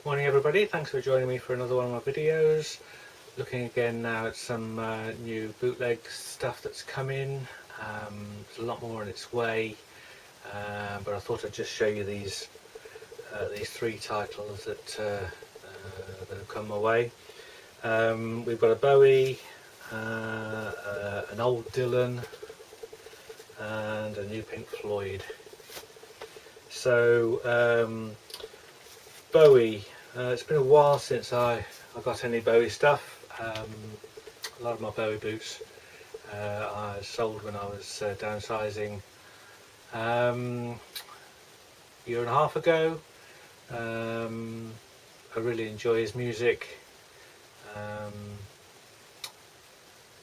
Morning everybody, thanks for joining me for another one of my videos. Looking again now at some new bootleg stuff that's come in. There's a lot more on its way, but I thought I'd just show you these three titles that have come my way. We've got a Bowie, an old Dylan, and a new Pink Floyd. So Bowie, it's been a while since I got any Bowie stuff. A lot of my Bowie boots I sold when I was downsizing a year and a half ago. I really enjoy his music.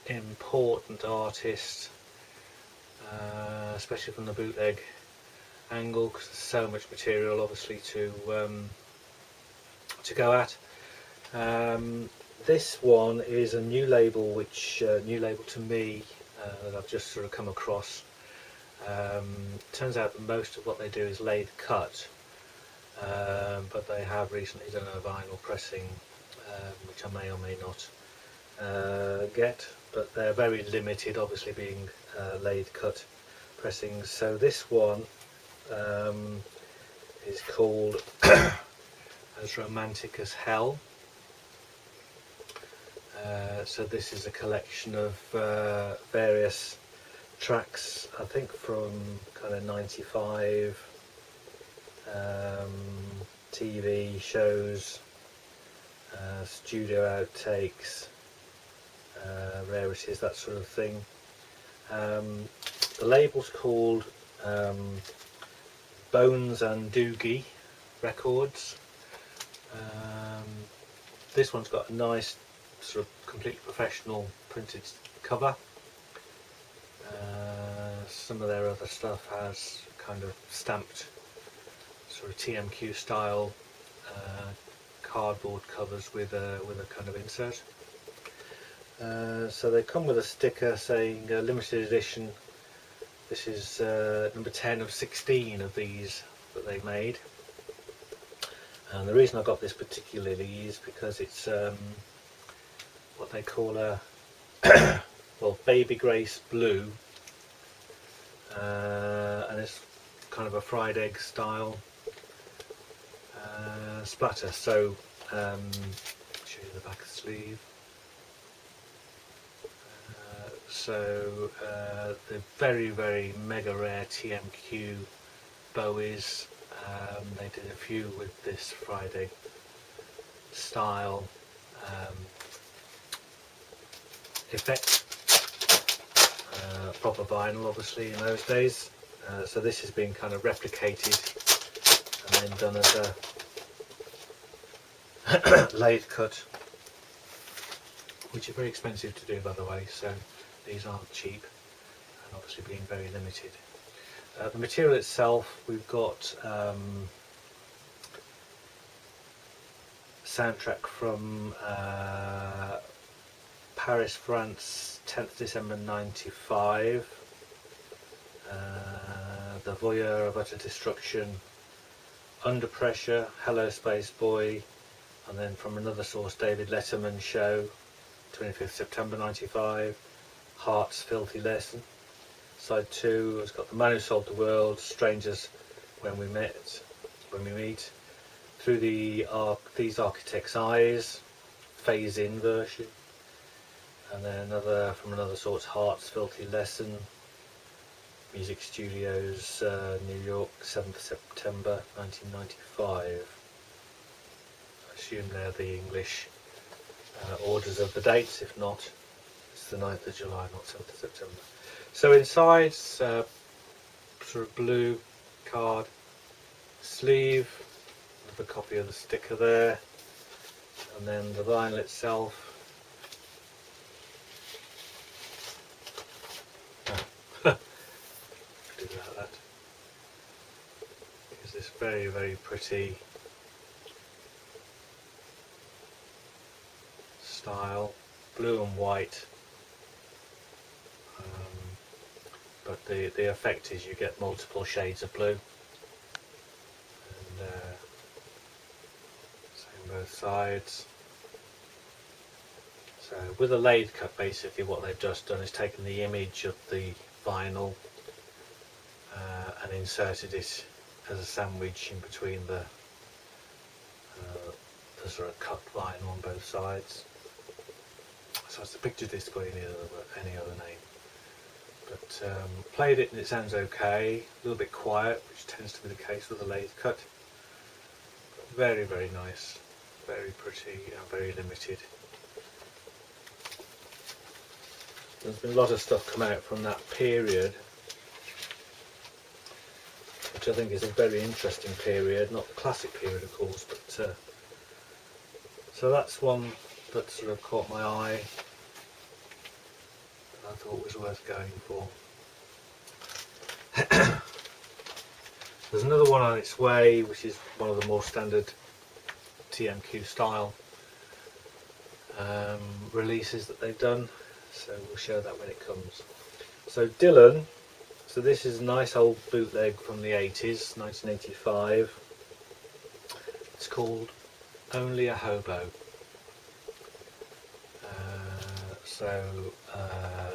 Important artist, especially from the bootleg angle, because there's so much material obviously to go at. This one is a new label, which new label to me that I've just sort of come across. Turns out that most of what they do is lathe cut, but they have recently done a vinyl pressing, which I may or may not get, but they're very limited, obviously being lathe cut pressings. So this one is called As Romantic as Hell. So this is a collection of various tracks, I think from kind of 95, TV shows, studio outtakes, rarities, that sort of thing. The label's called Bones and Doogie Records. This one's got a nice sort of completely professional printed cover. Some of their other stuff has kind of stamped sort of TMQ style cardboard covers with a kind of insert. So they come with a sticker saying limited edition. This is number 10 of 16 of these that they made. And the reason I got this particularly is because it's what they call a well, baby grace blue, and it's kind of a fried egg style splatter. So show you the back of the sleeve. So the very mega rare TMQ Bowies. They did a few with this fried egg style effect, proper vinyl obviously in those days. So this has been kind of replicated and then done as a lathe cut, which is very expensive to do, by the way, so these aren't cheap and obviously being very limited. The material itself, we've got soundtrack from Paris, France, 10th December 95, The Voyeur of Utter Destruction, Under Pressure, Hello Space Boy, and then from another source, David Letterman Show, 25th September 95, Heart's Filthy Lesson. Side 2 has got The Man Who Sold the World, Strangers When We Meet, Through These Architects' Eyes, Phase In version, and then another from another source, Heart's Filthy Lesson, Music Studios, New York, 7th September 1995. I assume they're the English orders of the dates. If not, it's the 9th of July, not 7th of September. So inside, sort of blue card sleeve with a copy of the sticker there, and then the vinyl itself. Do that. Is this very pretty style, blue and white. But the effect is you get multiple shades of blue, and so both sides. So with a lathe cut, basically what they've just done is taken the image of the vinyl and inserted it as a sandwich in between the sort of cut vinyl on both sides. So it's a picture disc or any other name. But played it and it sounds okay, a little bit quiet, which tends to be the case with a lathe cut. But very, very nice, very pretty and very limited. There's been a lot of stuff come out from that period, which I think is a very interesting period, not the classic period of course, but so that's one that sort of caught my eye that I thought was worth going for. There's another one on its way, which is one of the more standard TMQ style releases that they've done, so we'll show that when it comes. So Dylan, so this is a nice old bootleg from the 80s, 1985. It's called Only a Hobo.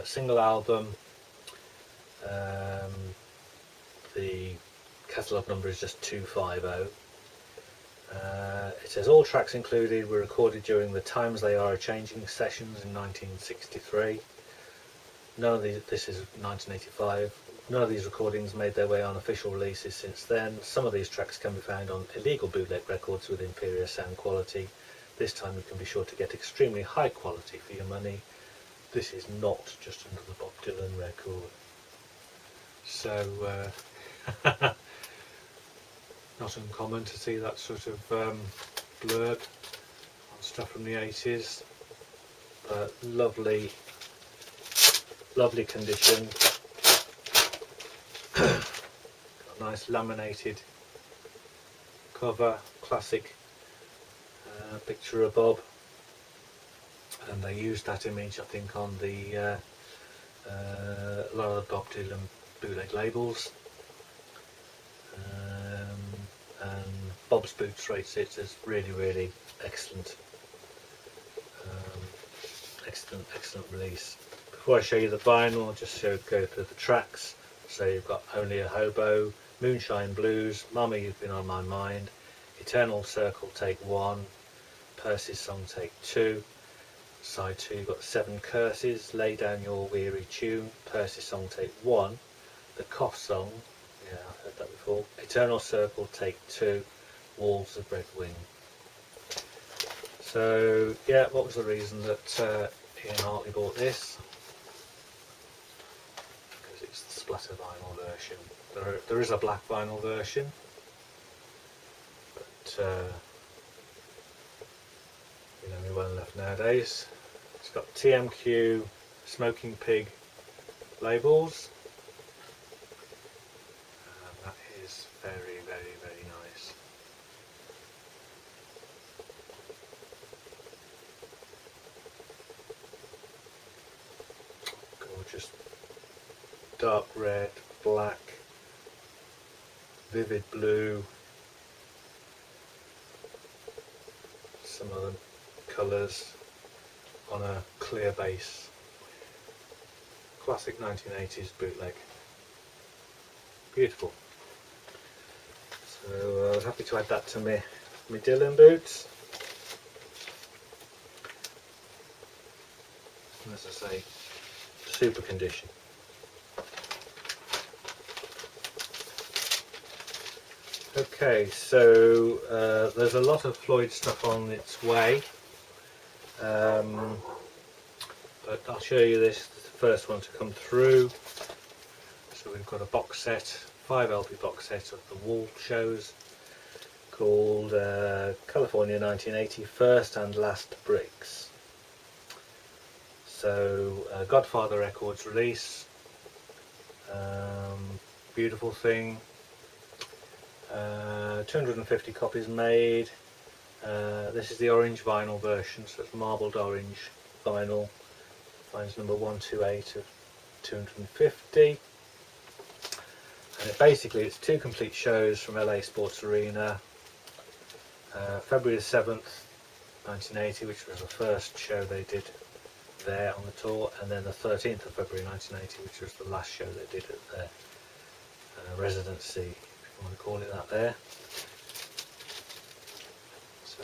Single album. The catalogue number is just 250. It says all tracks included were recorded during the Times They Are Changing sessions in 1963. None of these, this is 1985. None of these recordings made their way on official releases since then. Some of these tracks can be found on illegal bootleg records with inferior sound quality. This time you can be sure to get extremely high quality for your money. This is not just another Bob Dylan record. So, not uncommon to see that sort of blurb on stuff from the 80s. But lovely, lovely condition. Got a nice laminated cover, classic picture of Bob, and they used that image I think on the a lot of the Bob Dylan bootleg labels, and Bob's Boots rates it as really, really excellent, excellent release. Before I show you the vinyl, I'll just go through the tracks. So you've got Only a Hobo, Moonshine Blues, Mama You've Been on My Mind, Eternal Circle Take 1, Percy's Song Take 2. Side 2 you've got Seven Curses, Lay Down Your Weary Tune, Percy's Song Take 1, The Cough Song, yeah I've heard that before, Eternal Circle Take 2, Walls of Red Wing. So yeah, what was the reason that Ian Hartley bought this? Because it's the splatter vinyl version. There is a black vinyl version, but you know me well enough nowadays. It's got TMQ Smoking Pig labels, and that is very, very, very nice. Gorgeous dark red, black, vivid blue, some other colours on a clear base. Classic 1980s bootleg. Beautiful. So I was happy to add that to my Dylan boots. And as I say, super condition. Okay, so there's a lot of Floyd stuff on its way, but I'll show you this, the first one to come through. So we've got a box set, 5 LP box set of the Wall shows, called California 1980 First and Last Bricks. So Godfather Records release, beautiful thing. 250 copies made. This is the orange vinyl version, so it's marbled orange vinyl. Finds number 128 of 250. And basically it's 2 complete shows from LA Sports Arena. February the 7th 1980, which was the first show they did there on the tour, and then the 13th of February 1980, which was the last show they did at their residency, if you want to call it that there. So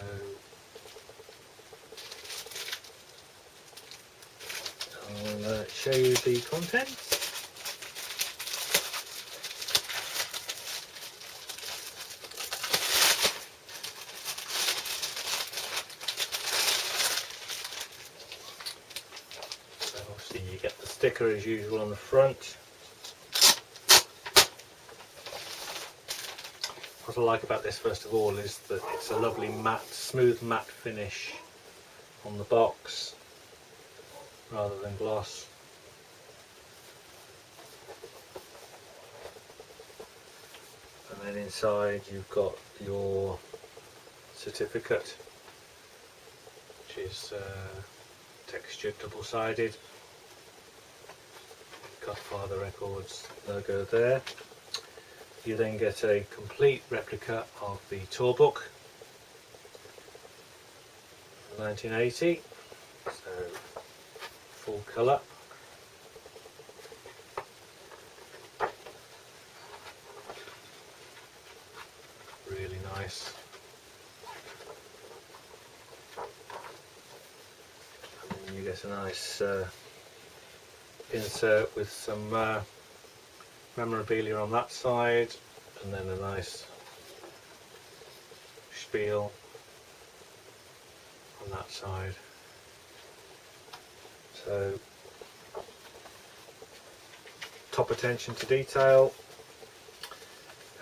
I'll show you the contents. So obviously you get the sticker as usual on the front. What I like about this first of all is that it's a lovely matte, smooth matte finish on the box rather than gloss. And then inside you've got your certificate, which is textured, double-sided. Godfather Records logo there. You then get a complete replica of the tour book, 1980, so full colour. Really nice. And then you get a nice insert with some memorabilia on that side, and then a nice spiel on that side. So top attention to detail.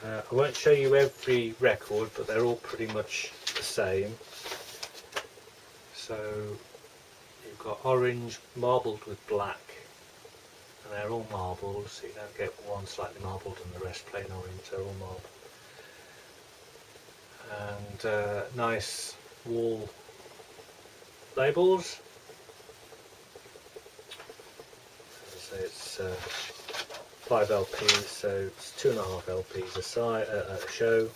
I won't show you every record, but they're all pretty much the same. So you've got orange marbled with black, and they're all marbled, so you don't get one slightly marbled and the rest plain orange. They're all marbled. And nice wall labels. As I say, it's 5 LPs, so it's 2.5 LPs a side, a show.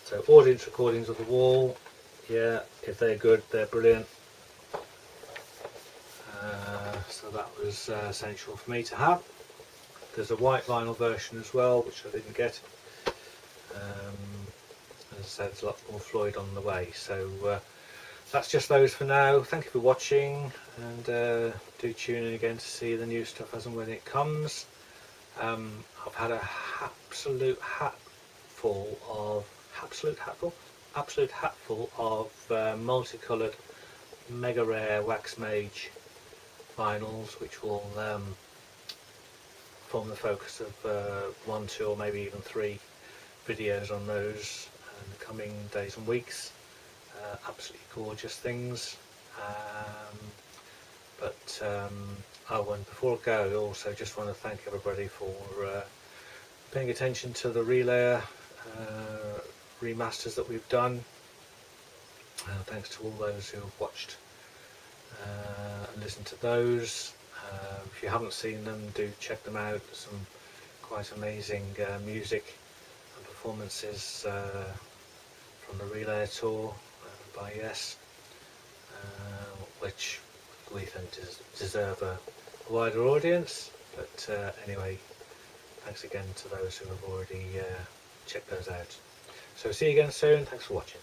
So audience recordings of the wall. Yeah, if they're good, they're brilliant. So that was essential for me to have. There's a white vinyl version as well, which I didn't get. As I said, there's a lot more Floyd on the way. So that's just those for now. Thank you for watching, and do tune in again to see the new stuff as and when it comes. I've had a absolute hatful of multicoloured mega rare wax mage vinyls, which will form the focus of 1, 2 or maybe even 3 videos on those in the coming days and weeks. Absolutely gorgeous things. Oh, and before I go, also just want to thank everybody for paying attention to the relayer remasters that we've done. Thanks to all those who have watched and listened to those. If you haven't seen them, do check them out. There's some quite amazing music and performances from the relayer tour by Yes, which we think deserve a wider audience. But anyway, thanks again to those who have already checked those out. So see you again soon. Thanks for watching.